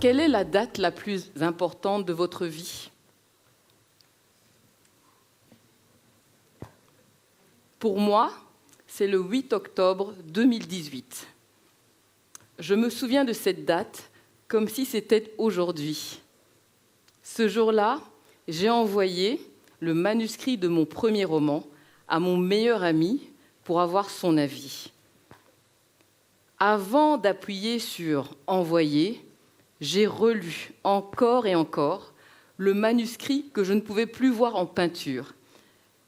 Quelle est la date la plus importante de votre vie? Pour moi, c'est le 8 octobre 2018. Je me souviens de cette date comme si c'était aujourd'hui. Ce jour-là, j'ai envoyé le manuscrit de mon premier roman à mon meilleur ami pour avoir son avis. Avant d'appuyer sur « Envoyer », j'ai relu encore et encore le manuscrit que je ne pouvais plus voir en peinture,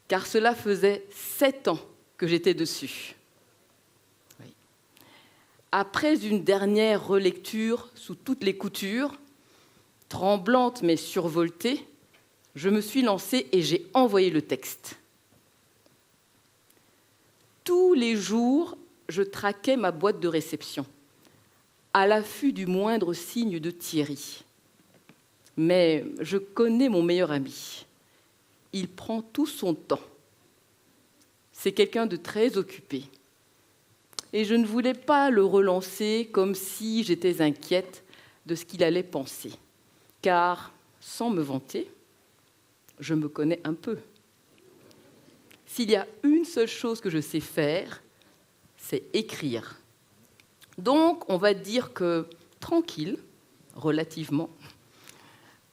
car cela faisait 7 ans que j'étais dessus. Oui. Après une dernière relecture sous toutes les coutures, tremblante mais survoltée, je me suis lancée et j'ai envoyé le texte. Tous les jours, je traquais ma boîte de réception, à l'affût du moindre signe de Thierry. Mais je connais mon meilleur ami. Il prend tout son temps. C'est quelqu'un de très occupé. Et je ne voulais pas le relancer comme si j'étais inquiète de ce qu'il allait penser. Car, sans me vanter, je me connais un peu. S'il y a une seule chose que je sais faire, c'est écrire. Donc, on va dire que, tranquille, relativement,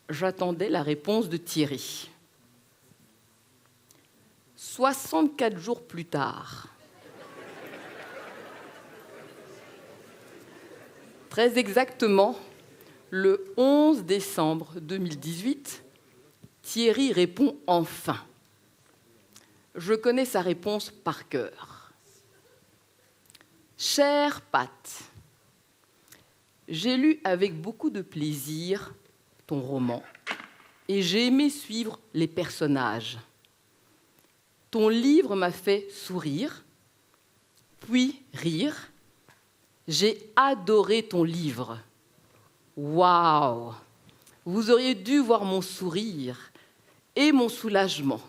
j'attendais la réponse de Thierry. 64 jours plus tard, très exactement, le 11 décembre 2018, Thierry répond enfin. Je connais sa réponse par cœur. Chère Pat, j'ai lu avec beaucoup de plaisir ton roman et j'ai aimé suivre les personnages. Ton livre m'a fait sourire, puis rire. J'ai adoré ton livre. Waouh! Vous auriez dû voir mon sourire et mon soulagement,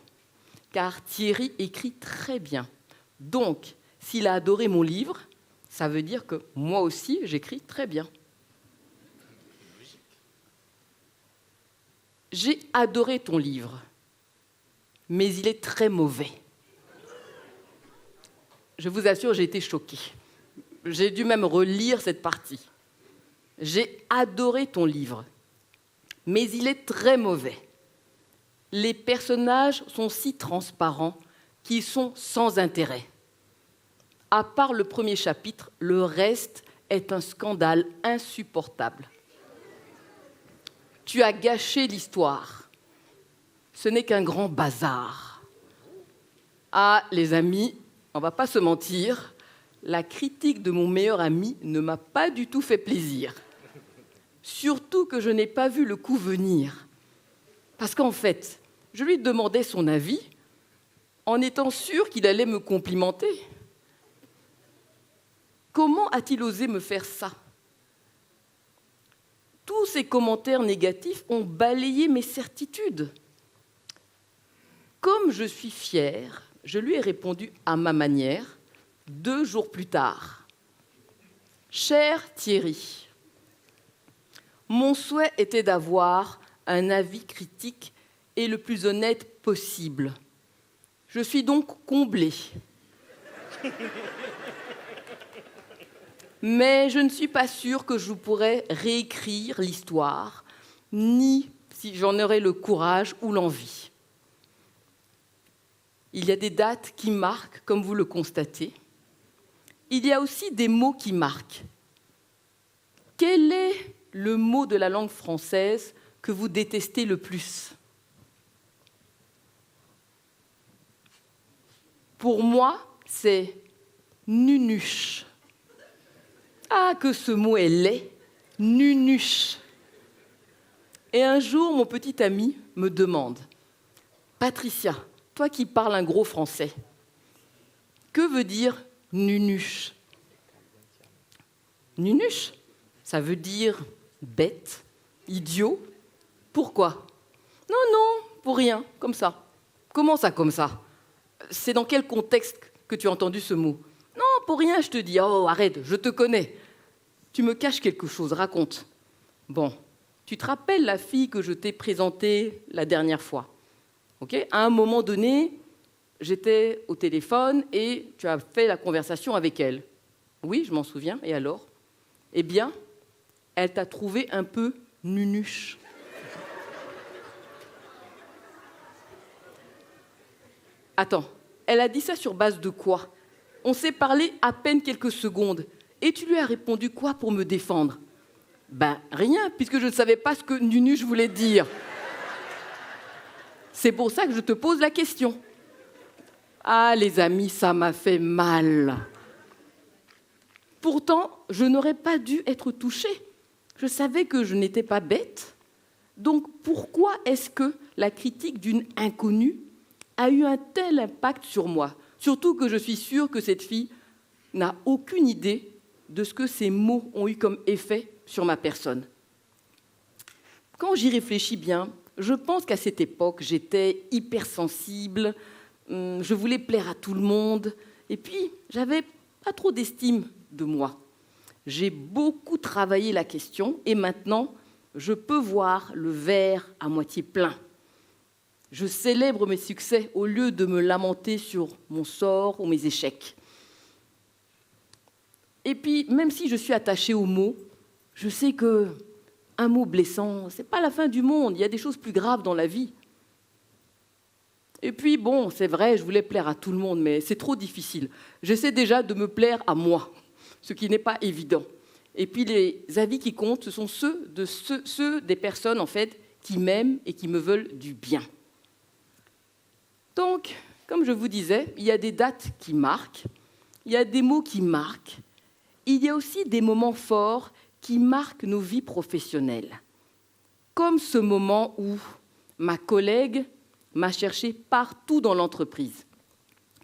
car Thierry écrit très bien. Donc, s'il a adoré mon livre, ça veut dire que moi aussi, j'écris très bien. J'ai adoré ton livre, mais il est très mauvais. Je vous assure, j'ai été choquée. J'ai dû même relire cette partie. J'ai adoré ton livre, mais il est très mauvais. Les personnages sont si transparents qu'ils sont sans intérêt. À part le premier chapitre, le reste est un scandale insupportable. Tu as gâché l'histoire. Ce n'est qu'un grand bazar. Ah, les amis, on ne va pas se mentir, la critique de mon meilleur ami ne m'a pas du tout fait plaisir. Surtout que je n'ai pas vu le coup venir. Parce qu'en fait, je lui demandais son avis en étant sûre qu'il allait me complimenter. Comment a-t-il osé me faire ça? Tous ces commentaires négatifs ont balayé mes certitudes. Comme je suis fière, je lui ai répondu à ma manière, 2 jours plus tard. Cher Thierry, mon souhait était d'avoir un avis critique et le plus honnête possible. Je suis donc comblée. Mais je ne suis pas sûre que je pourrais réécrire l'histoire, ni si j'en aurais le courage ou l'envie. Il y a des dates qui marquent, comme vous le constatez. Il y a aussi des mots qui marquent. Quel est le mot de la langue française que vous détestez le plus? Pour moi, c'est « nunuche ». Ah, que ce mot est laid, nunuche. Et un jour, mon petit ami me demande « Patricia, toi qui parles un gros français, que veut dire nunuche ?» Nunuche, ça veut dire bête, idiot. Pourquoi? Non, non, pour rien, comme ça. Comment ça, comme ça? C'est dans quel contexte que tu as entendu ce mot? Non, pour rien, je te dis. Oh, arrête, je te connais. Tu me caches quelque chose, raconte. Bon, tu te rappelles la fille que je t'ai présentée la dernière fois? Okay? À un moment donné, j'étais au téléphone et tu as fait la conversation avec elle. Oui, je m'en souviens. Et alors? Eh bien, elle t'a trouvé un peu nunuche. Attends, elle a dit ça sur base de quoi? On s'est parlé à peine quelques secondes. Et tu lui as répondu quoi pour me défendre? Ben, rien, puisque je ne savais pas ce que nunuche voulait dire. C'est pour ça que je te pose la question. Ah, les amis, ça m'a fait mal. Pourtant, je n'aurais pas dû être touchée. Je savais que je n'étais pas bête. Donc, pourquoi est-ce que la critique d'une inconnue a eu un tel impact sur moi? Surtout que je suis sûre que cette fille n'a aucune idée de ce que ces mots ont eu comme effet sur ma personne. Quand j'y réfléchis bien, je pense qu'à cette époque, j'étais hypersensible, je voulais plaire à tout le monde, et puis j'avais pas trop d'estime de moi. J'ai beaucoup travaillé la question, et maintenant, je peux voir le verre à moitié plein. Je célèbre mes succès au lieu de me lamenter sur mon sort ou mes échecs. Et puis, même si je suis attachée aux mots, je sais qu'un mot blessant, ce n'est pas la fin du monde. Il y a des choses plus graves dans la vie. Et puis, bon, c'est vrai, je voulais plaire à tout le monde, mais c'est trop difficile. J'essaie déjà de me plaire à moi, ce qui n'est pas évident. Et puis, les avis qui comptent, ce sont ceux des personnes, en fait, qui m'aiment et qui me veulent du bien. Donc, comme je vous disais, il y a des dates qui marquent, il y a des mots qui marquent, il y a aussi des moments forts qui marquent nos vies professionnelles. Comme ce moment où ma collègue m'a cherché partout dans l'entreprise.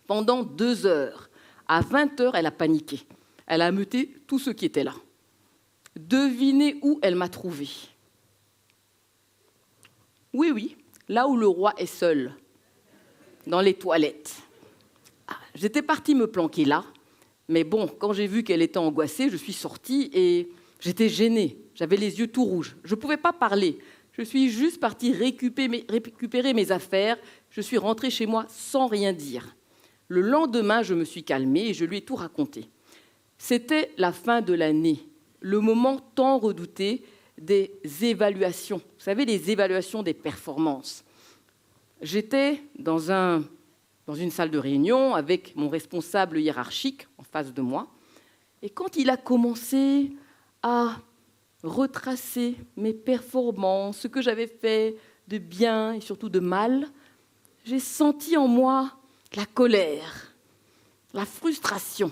Pendant 2 heures, à 20 heures, elle a paniqué. Elle a ameuté tous ceux qui étaient là. Devinez où elle m'a trouvée. Oui, là où le roi est seul, dans les toilettes. J'étais partie me planquer là, mais bon, quand j'ai vu qu'elle était angoissée, je suis sortie et j'étais gênée. J'avais les yeux tout rouges. Je ne pouvais pas parler. Je suis juste partie récupérer mes affaires. Je suis rentrée chez moi sans rien dire. Le lendemain, je me suis calmée et je lui ai tout raconté. C'était la fin de l'année, le moment tant redouté des évaluations. Vous savez, les évaluations des performances. J'étais dans une salle de réunion avec mon responsable hiérarchique en face de moi. Et quand il a commencé à retracer mes performances, ce que j'avais fait de bien et surtout de mal, j'ai senti en moi la colère, la frustration,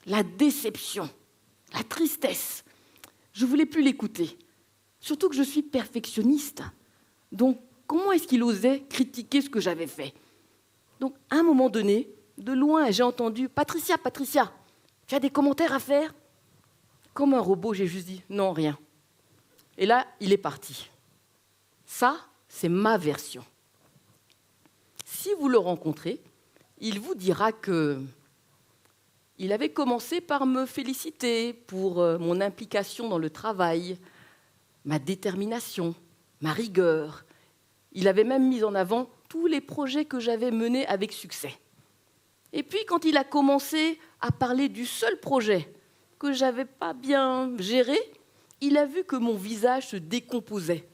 la déception, la tristesse. Je ne voulais plus l'écouter. Surtout que je suis perfectionniste. Donc, comment est-ce qu'il osait critiquer ce que j'avais fait? Donc, à un moment donné, de loin, j'ai entendu « Patricia, tu as des commentaires à faire ?» Comme un robot, j'ai juste dit « Non, rien ». Et là, il est parti. Ça, c'est ma version. Si vous le rencontrez, il vous dira qu'il avait commencé par me féliciter pour mon implication dans le travail, ma détermination, ma rigueur. Il avait même mis en avant tous les projets que j'avais menés avec succès. Et puis, quand il a commencé à parler du seul projet que je n'avais pas bien géré, il a vu que mon visage se décomposait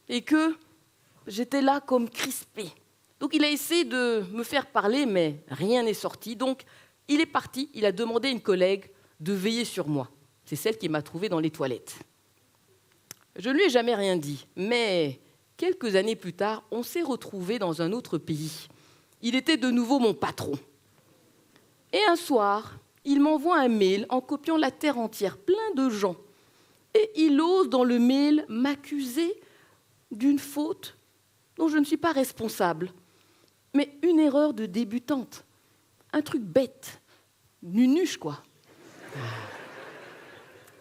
et que j'étais là comme crispée. Donc, il a essayé de me faire parler, mais rien n'est sorti. Donc, il est parti, il a demandé à une collègue de veiller sur moi. C'est celle qui m'a trouvée dans les toilettes. Je ne lui ai jamais rien dit, mais quelques années plus tard, on s'est retrouvés dans un autre pays. Il était de nouveau mon patron. Et un soir, il m'envoie un mail en copiant la terre entière, plein de gens. Et il ose dans le mail m'accuser d'une faute dont je ne suis pas responsable. Mais une erreur de débutante. Un truc bête. Nunuche, quoi.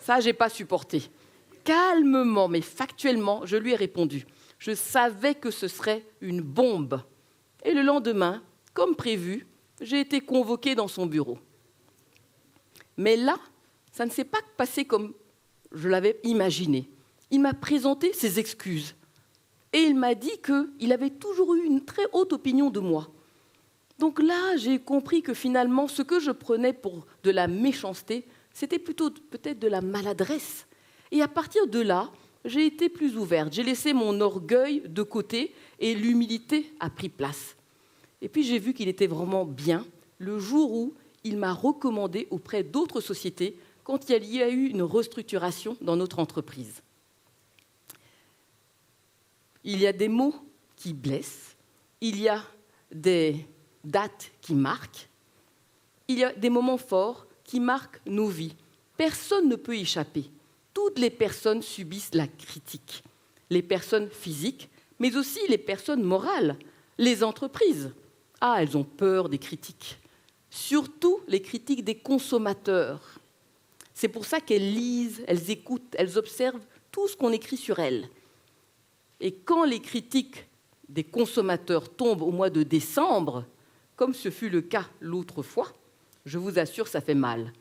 Ça, je n'ai pas supporté. Calmement, mais factuellement, je lui ai répondu. Je savais que ce serait une bombe. Et le lendemain, comme prévu, j'ai été convoquée dans son bureau. Mais là, ça ne s'est pas passé comme je l'avais imaginé. il m'a présenté ses excuses. Et il m'a dit qu'il avait toujours eu une très haute opinion de moi. Donc là, j'ai compris que finalement, ce que je prenais pour de la méchanceté, c'était plutôt peut-être de la maladresse. Et à partir de là, j'ai été plus ouverte. J'ai laissé mon orgueil de côté et l'humilité a pris place. Et puis j'ai vu qu'il était vraiment bien le jour où il m'a recommandé auprès d'autres sociétés quand il y a eu une restructuration dans notre entreprise. Il y a des mots qui blessent, il y a des dates qui marquent, il y a des moments forts qui marquent nos vies. Personne ne peut y échapper. Toutes les personnes subissent la critique. Les personnes physiques, mais aussi les personnes morales, les entreprises. Ah, elles ont peur des critiques. Surtout les critiques des consommateurs. C'est pour ça qu'elles lisent, elles écoutent, elles observent tout ce qu'on écrit sur elles. Et quand les critiques des consommateurs tombent au mois de décembre, comme ce fut le cas l'autre fois, je vous assure, ça fait mal.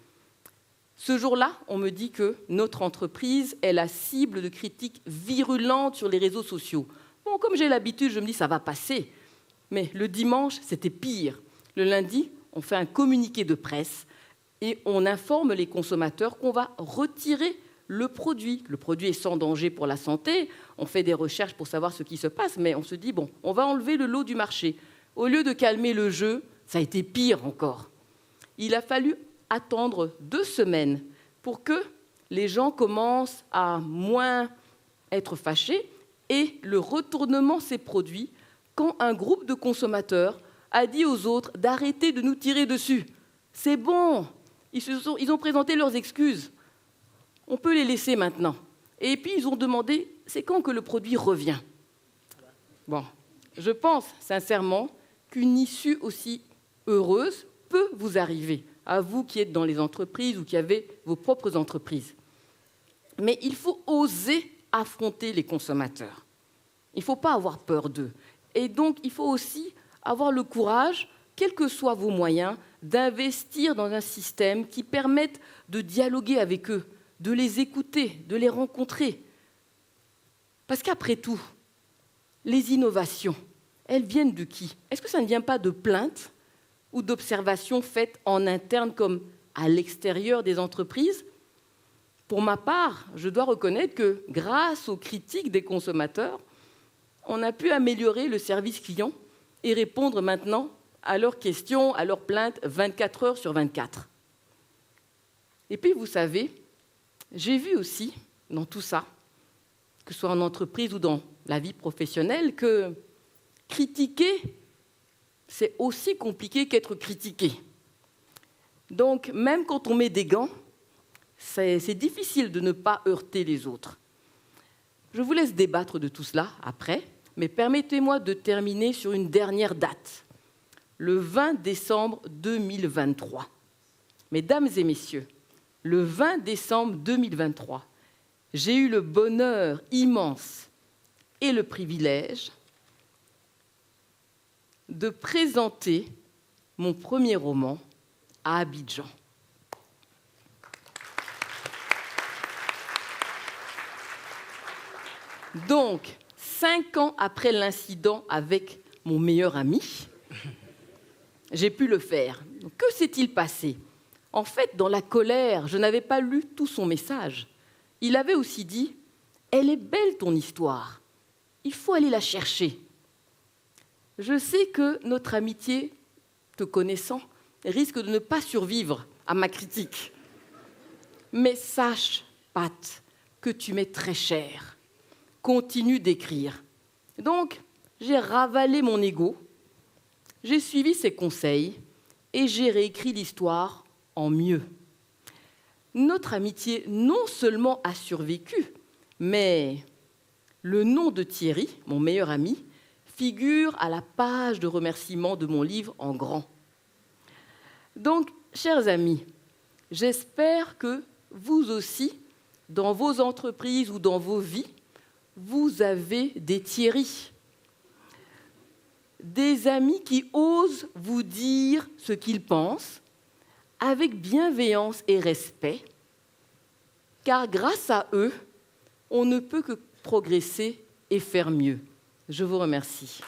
Ce jour-là, on me dit que notre entreprise est la cible de critiques virulentes sur les réseaux sociaux. Bon, comme j'ai l'habitude, je me dis ça va passer. Mais le dimanche, c'était pire. Le lundi, on fait un communiqué de presse et on informe les consommateurs qu'on va retirer le produit. Le produit est sans danger pour la santé. On fait des recherches pour savoir ce qui se passe, mais on se dit, bon, on va enlever le lot du marché. Au lieu de calmer le jeu, ça a été pire encore. Il a fallu attendre 2 semaines pour que les gens commencent à moins être fâchés et le retournement s'est produit quand un groupe de consommateurs a dit aux autres d'arrêter de nous tirer dessus. C'est bon, ils ont présenté leurs excuses. On peut les laisser maintenant. Et puis, ils ont demandé, c'est quand que le produit revient? Bon, je pense sincèrement qu'une issue aussi heureuse peut vous arriver, à vous qui êtes dans les entreprises ou qui avez vos propres entreprises. Mais il faut oser affronter les consommateurs. Il ne faut pas avoir peur d'eux. Et donc, il faut aussi avoir le courage, quels que soient vos moyens, d'investir dans un système qui permette de dialoguer avec eux, de les écouter, de les rencontrer. Parce qu'après tout, les innovations, elles viennent de qui? Est-ce que ça ne vient pas de plaintes ou d'observations faites en interne comme à l'extérieur des entreprises? Pour ma part, je dois reconnaître que grâce aux critiques des consommateurs, on a pu améliorer le service client et répondre maintenant à leurs questions, à leurs plaintes 24 heures sur 24. Et puis, vous savez, j'ai vu aussi, dans tout ça, que ce soit en entreprise ou dans la vie professionnelle, que critiquer, c'est aussi compliqué qu'être critiqué. Donc, même quand on met des gants, c'est difficile de ne pas heurter les autres. Je vous laisse débattre de tout cela après, mais permettez-moi de terminer sur une dernière date, le 20 décembre 2023. Mesdames et messieurs, le 20 décembre 2023, j'ai eu le bonheur immense et le privilège de présenter mon premier roman à Abidjan. Donc, 5 ans après l'incident avec mon meilleur ami, j'ai pu le faire. Donc, que s'est-il passé? En fait, dans la colère, je n'avais pas lu tout son message. Il avait aussi dit « Elle est belle ton histoire, il faut aller la chercher ». Je sais que notre amitié, te connaissant, risque de ne pas survivre à ma critique. Mais sache, Pat, que tu m'es très chère. Continue d'écrire. Donc, j'ai ravalé mon ego, j'ai suivi ses conseils et j'ai réécrit l'histoire en mieux. Notre amitié non seulement a survécu, mais le nom de Thierry, mon meilleur ami, figure à la page de remerciements de mon livre en grand. Donc, chers amis, j'espère que vous aussi, dans vos entreprises ou dans vos vies, vous avez des Thierry, des amis qui osent vous dire ce qu'ils pensent avec bienveillance et respect, car grâce à eux, on ne peut que progresser et faire mieux. Je vous remercie.